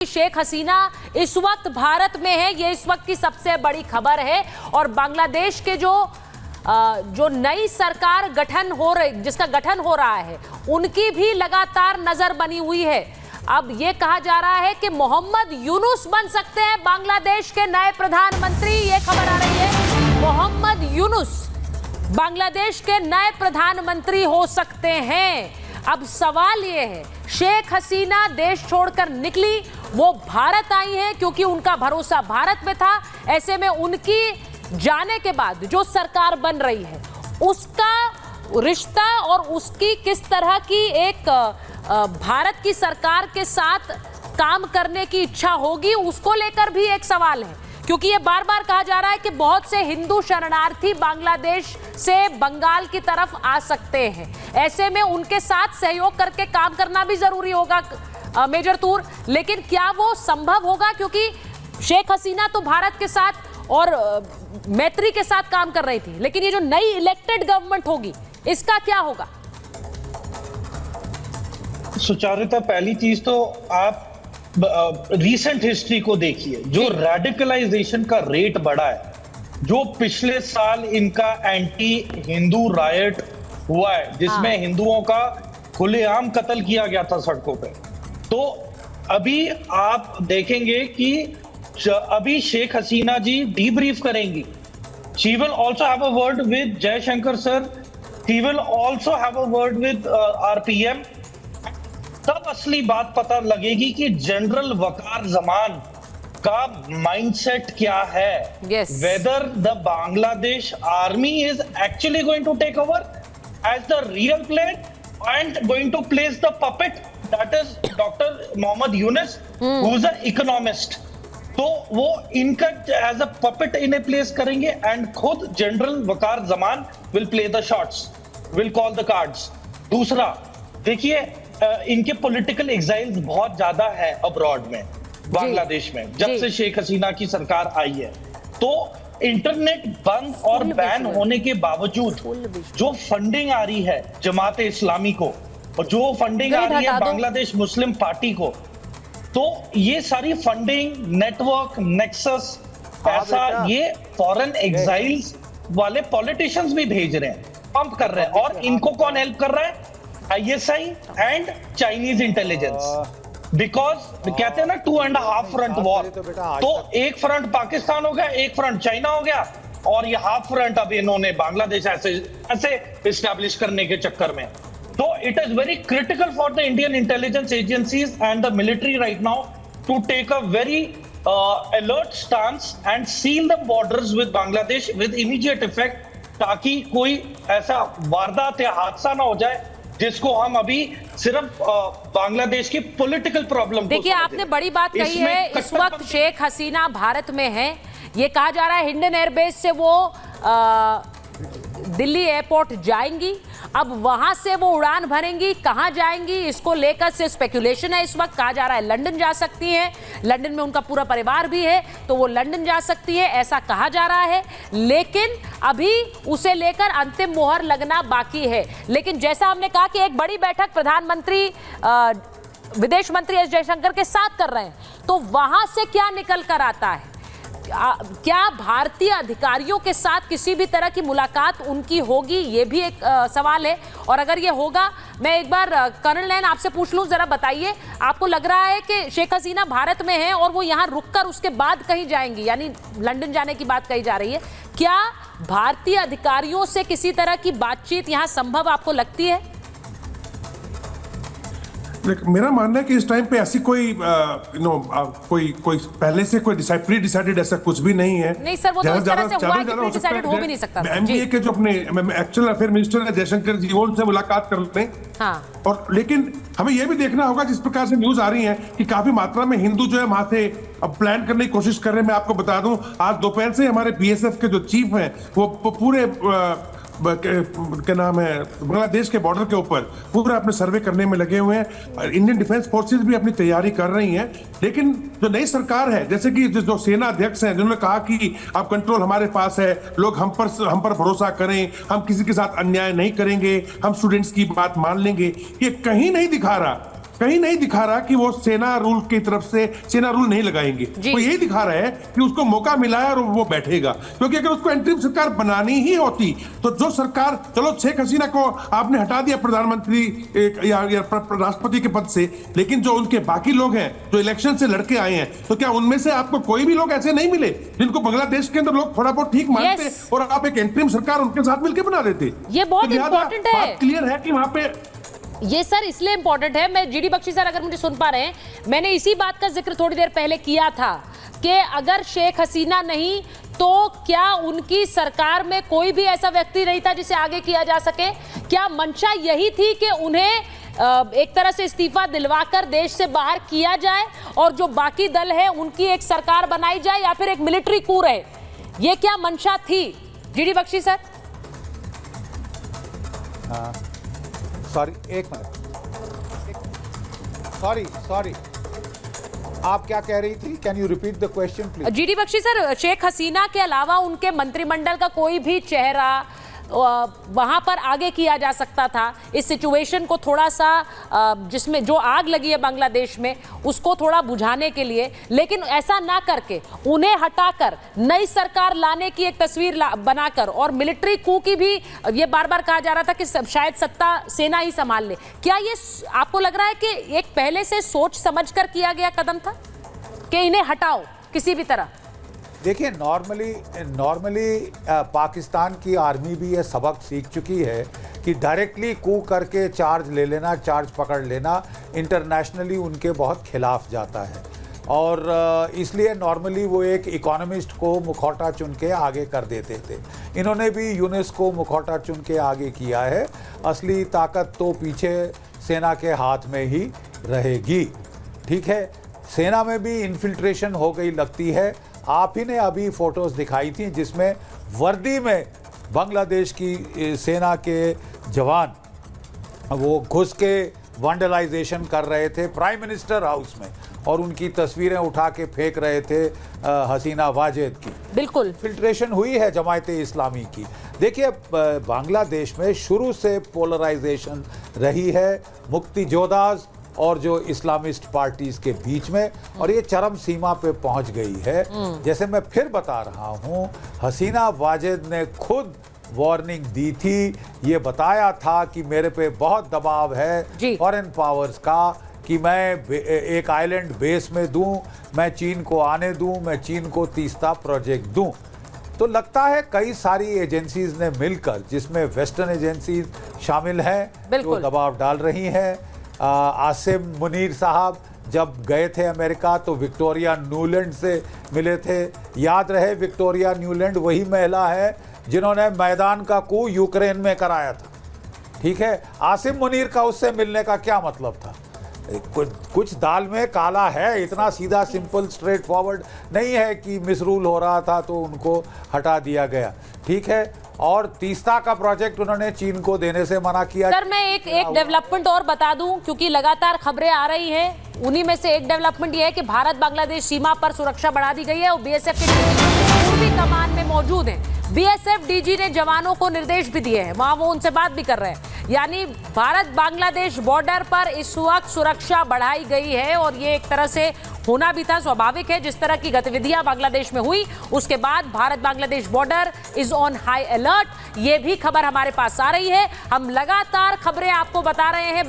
शेख हसीना इस वक्त भारत में है, ये इस वक्त की सबसे बड़ी खबर है। और बांग्लादेश के जो नई सरकार जिसका गठन हो रहा है, उनकी भी लगातार नजर बनी हुई है। अब ये कहा जा रहा है कि मोहम्मद यूनुस बन सकते हैं बांग्लादेश के नए प्रधानमंत्री। ये खबर आ रही है, मोहम्मद यूनुस बांग्लादेश के नए प्रधानमंत्री हो सकते हैं। अब सवाल ये है, शेख हसीना देश छोड़कर निकली, वो भारत आई हैं क्योंकि उनका भरोसा भारत में था। ऐसे में उनकी जाने के बाद जो सरकार बन रही है, उसका रिश्ता और उसकी किस तरह की एक भारत की सरकार के साथ काम करने की इच्छा होगी, उसको लेकर भी एक सवाल है। क्योंकि ये बार बार कहा जा रहा है कि बहुत से हिंदू शरणार्थी बांग्लादेश से बंगाल की तरफ आ सकते हैं। ऐसे में उनके साथ सहयोग करके काम करना भी जरूरी होगा मेजर तूर, लेकिन क्या वो संभव होगा? क्योंकि शेख हसीना तो भारत के साथ और मैत्री के साथ काम कर रही थी, लेकिन ये जो नई इलेक्टेड गवर्नमेंट होगी, इसका क्या होगा? सुचारुता, पहली चीज तो आप रीसेंट हिस्ट्री को देखिए। जो रेडिकलाइजेशन का रेट बढ़ा है, जो पिछले साल इनका एंटी हिंदू रायट हुआ है, जिसमें हिंदुओं का खुलेआम कत्ल किया गया था सड़कों पे, तो अभी आप देखेंगे कि अभी शेख हसीना जी डीब्रीफ करेंगी। She will also have a word with Jaishankar sir, she will also have a word with RPM. तब असली बात पता लगेगी कि जनरल वकार जमान का माइंडसेट क्या है। Whether the Bangladesh army is actually going to take over as the real player and going to place the puppet, that is doctor Mohammad Yunus, who is an economist. तो वो इनका एज अ पपेट इन्हें place करेंगे and खुद general Waqar Zaman will play the shots, will call the cards. दूसरा देखिए, इनके political एग्जाइल्स बहुत ज्यादा है अब्रॉड में, बांग्लादेश में, जब से शेख हसीना की सरकार आई है। तो इंटरनेट बंद और बैन होने के बावजूद जो फंडिंग आ रही है जमात इस्लामी को, और जो फंडिंग आ रही है बांग्लादेश मुस्लिम पार्टी को, तो ये सारी फंडिंग, नेटवर्क, नेक्सस, पैसा ये फॉरेन एग्जाइल्स वाले पॉलिटिशियंस भी भेज रहे हैं, पंप कर रहे हैं। और इनको कौन हेल्प कर रहा है? ISI and Chinese intelligence. Because कहते हैं ना 2.5 फ्रंट वॉर, तो एक फ्रंट पाकिस्तान हो गया, एक फ्रंट चाइना हो गया, और ये हाफ फ्रंट अब इन्होंने बांग्लादेश ऐसे इस्टेब्लिश करने के चक्कर में। तो it is very critical for the Indian intelligence agencies and the military right now to take a very alert stance and seal the borders with Bangladesh with immediate effect, ताकि कोई ऐसा वारदात या हादसा ना हो जाए जिसको हम अभी सिर्फ बांग्लादेश की पॉलिटिकल प्रॉब्लम। देखिए, आपने बड़ी बात कही है। इस वक्त शेख हसीना भारत में है। ये कहा जा रहा है हिंडन एयरबेस से वो दिल्ली एयरपोर्ट जाएंगी। अब वहां से वो उड़ान भरेंगी, कहां जाएंगी, इसको लेकर से स्पेकुलेशन है। इस वक्त कहा जा रहा है लंदन जा सकती हैं, लंदन में उनका पूरा परिवार भी है, तो वो लंदन जा सकती है, ऐसा कहा जा रहा है। लेकिन अभी उसे लेकर अंतिम मोहर लगना बाकी है। लेकिन जैसा हमने कहा कि एक बड़ी बैठक प्रधानमंत्री विदेश मंत्री एस जयशंकर के साथ कर रहे हैं, तो वहां से क्या निकल कर आता है? क्या भारतीय अधिकारियों के साथ किसी भी तरह की मुलाकात उनकी होगी? ये भी एक सवाल है। और अगर ये होगा, मैं एक बार कर्नल नैन आपसे पूछ लूं, जरा बताइए, आपको लग रहा है कि शेख हसीना भारत में है और वो यहाँ रुककर उसके बाद कहीं जाएंगी, यानी लंदन जाने की बात कही जा रही है, क्या भारतीय अधिकारियों से किसी तरह की बातचीत यहाँ संभव आपको लगती है? मेरा मानना है कि इस टाइम पे ऐसी कोई कोई पहले से कोई प्री डिसाइडेड ऐसा कुछ भी नहीं है। नहीं सर, वो तो इस तरह से हुआ कि प्री डिसाइडेड हो भी नहीं सकता। एमबीए के जो अपने एक्चुअल अफेयर मिनिस्टर है जयशंकर जी, वो उनसे मुलाकात कर लेते हैं। हाँ। और लेकिन हमें यह भी देखना होगा, जिस प्रकार से न्यूज आ रही है कि काफी मात्रा में हिंदू जो है वहां से अब प्लान करने की कोशिश कर रहे हैं। मैं आपको बता दूं, आज दोपहर से हमारे BSF के जो चीफ हैं, वो पूरे क्या नाम है, बांग्लादेश के बॉर्डर के ऊपर पूरा अपने सर्वे करने में लगे हुए हैं। इंडियन डिफेंस फोर्सेस भी अपनी तैयारी कर रही हैं। लेकिन जो नई सरकार है, जैसे कि जो सेना अध्यक्ष हैं, जिन्होंने कहा कि अब कंट्रोल हमारे पास है, लोग हम पर भरोसा करें, हम किसी के साथ अन्याय नहीं करेंगे, हम स्टूडेंट्स की बात मान लेंगे, ये कहीं नहीं दिखा रहा कहीं नहीं दिखा रहा कि वो सेना रूल की तरफ से सेना रूल नहीं लगाएंगे। वो यही दिखा रहा है कि उसको मौका मिला है और वो बैठेगा, क्योंकि अगर उसको एंटरिम सरकार बनानी ही होती तो जो सरकार, चलो शेख हसीना को आपने हटा दिया प्रधानमंत्री या राष्ट्रपति के पद से, लेकिन जो उनके बाकी लोग हैं जो इलेक्शन से लड़के आए हैं, तो क्या उनमें से आपको कोई भी लोग ऐसे नहीं मिले जिनको बांग्लादेश के अंदर लोग थोड़ा बहुत ठीक मानते और आप एक एंटरिम सरकार उनके साथ मिलकर बना देते? ये बहुत इंपॉर्टेंट है। बात क्लियर है कि वहां पे ये सर इसलिए इंपॉर्टेंट है, मैं जीडी बख्शी सर अगर मुझे सुन पा रहे हैं, मैंने इसी बात का जिक्र थोड़ी देर पहले किया था कि अगर शेख हसीना नहीं तो क्या उनकी सरकार में कोई भी ऐसा व्यक्ति नहीं था जिसे आगे किया जा सके? क्या मंशा यही थी कि उन्हें एक तरह से इस्तीफा दिलवाकर देश से बाहर किया जाए और जो बाकी दल है उनकी एक सरकार बनाई जाए, या फिर एक मिलिट्री कू रहे? ये क्या मंशा थी जीडी बख्शी सर? सॉरी, एक मिनट, सॉरी, आप क्या कह रही थी? Can you repeat the question please? GD Bakshi sir, Sheikh Hasina के अलावा उनके मंत्रिमंडल का कोई भी चेहरा वहां पर आगे किया जा सकता था इस सिचुएशन को थोड़ा सा, जिसमें जो आग लगी है बांग्लादेश में उसको थोड़ा बुझाने के लिए, लेकिन ऐसा ना करके उन्हें हटाकर नई सरकार लाने की एक तस्वीर बनाकर और मिलिट्री कू की भी ये बार बार कहा जा रहा था कि शायद सत्ता सेना ही संभाल ले। क्या ये आपको लग रहा है कि एक पहले से सोच समझकर किया गया कदम था कि इन्हें हटाओ किसी भी तरह? देखिए, नॉर्मली पाकिस्तान की आर्मी भी ये सबक सीख चुकी है कि डायरेक्टली कू करके चार्ज ले लेना, चार्ज पकड़ लेना इंटरनेशनली उनके बहुत खिलाफ जाता है, और इसलिए नॉर्मली वो एक इकोनॉमिस्ट को मुखौटा चुन के आगे कर देते थे। इन्होंने भी यूनिस को मुखौटा चुन के आगे किया है। असली ताकत तो पीछे सेना के हाथ में ही रहेगी। ठीक है, सेना में भी इन्फिल्ट्रेशन हो गई लगती है। आप ही ने अभी फोटोज दिखाई थी जिसमें वर्दी में बांग्लादेश की सेना के जवान वो घुस के वैंडलाइजेशन कर रहे थे प्राइम मिनिस्टर हाउस में, और उनकी तस्वीरें उठा के फेंक रहे थे हसीना वाजेद की। बिल्कुल फिल्ट्रेशन हुई है जमायते इस्लामी की। देखिए, बांग्लादेश में शुरू से पोलराइजेशन रही है मुक्ति जोधास और जो इस्लामिस्ट पार्टीज के बीच में, और ये चरम सीमा पे पहुंच गई है। जैसे मैं फिर बता रहा हूं, हसीना वाजेद ने खुद वार्निंग दी थी, ये बताया था कि मेरे पे बहुत दबाव है फॉरेन पावर्स का कि मैं एक आइलैंड बेस में दूं, मैं चीन को आने दूं, मैं चीन को तीस्ता प्रोजेक्ट दूं। तो लगता है कई सारी एजेंसीज ने मिलकर, जिसमें वेस्टर्न एजेंसीज शामिल हैं, जो दबाव डाल रही हैं। आसिम मुनीर साहब जब गए थे अमेरिका तो विक्टोरिया न्यूलैंड से मिले थे। याद रहे, विक्टोरिया न्यूलैंड वही महिला है जिन्होंने मैदान का कू यूक्रेन में कराया था। ठीक है, आसिम मुनीर का उससे मिलने का क्या मतलब था? कुछ दाल में काला है, इतना सीधा सिंपल स्ट्रेट फॉरवर्ड नहीं है कि मिसरूल हो रहा था तो उनको हटा दिया गया। ठीक है, और तीस्ता का प्रोजेक्ट उन्होंने चीन को देने से मना किया। सर, मैं एक डेवलपमेंट और बता दूं, क्योंकि लगातार खबरें आ रही हैं, उन्हीं में से एक डेवलपमेंट ये है कि भारत बांग्लादेश सीमा पर सुरक्षा बढ़ा दी गई है और बीएसएफ के पूर्वी कमान में मौजूद हैं। बीएसएफ डीजी ने जवानों को निर्देश भी दिए हैं, वहां वो उनसे बात भी कर रहे हैं। यानी भारत बांग्लादेश बॉर्डर पर इस वक्त सुरक्षा बढ़ाई गई है, और ये एक तरह से होना भी था, स्वाभाविक है। जिस तरह की गतिविधियां बांग्लादेश में हुई उसके बाद Bharat Bangladesh border is on high alert, ये भी खबर हमारे पास आ रही है। हम लगातार खबरें आपको बता रहे हैं।